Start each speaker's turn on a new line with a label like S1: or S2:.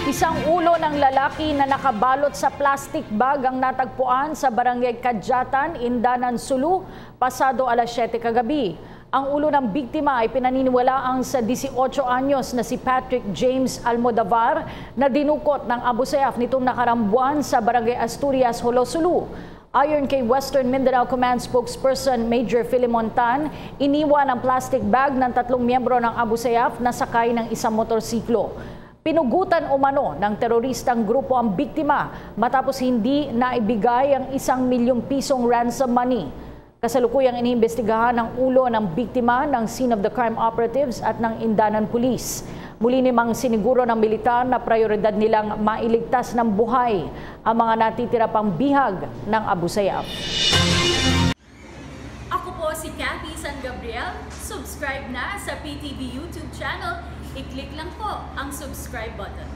S1: Isang ulo ng lalaki na nakabalot sa plastic bag ang natagpuan sa barangay Kadyatan, Indanan, Sulu, pasado alas 7 kagabi. Ang ulo ng biktima ay pinaniniwalaang sa 18 anyos na si Patrick James Almodovar na dinukot ng Abu Sayyaf nitong nakarambuan sa barangay Asturias, Jolo, Sulu. Ayon kay Western Mindanao Command spokesperson Major Philemon Tan, iniwan ang plastic bag ng 3 miyembro ng Abu Sayyaf na sakay ng isang motorsiklo. Pinugutan umano ng teroristang grupo ang biktima matapos hindi naibigay ang 1 milyong pisong ransom money. Kasalukuyang iniimbestigahan ang ulo ng biktima ng scene of the crime operatives at ng Indanan Police. Muli namang siniguro ng militar na prioridad nilang mailigtas ng buhay ang mga natitira pang bihag ng Abu Sayyaf.
S2: Ako po si Cathy San Gabriel. Subscribe na sa PTV YouTube channel. I-click lang po ang subscribe button.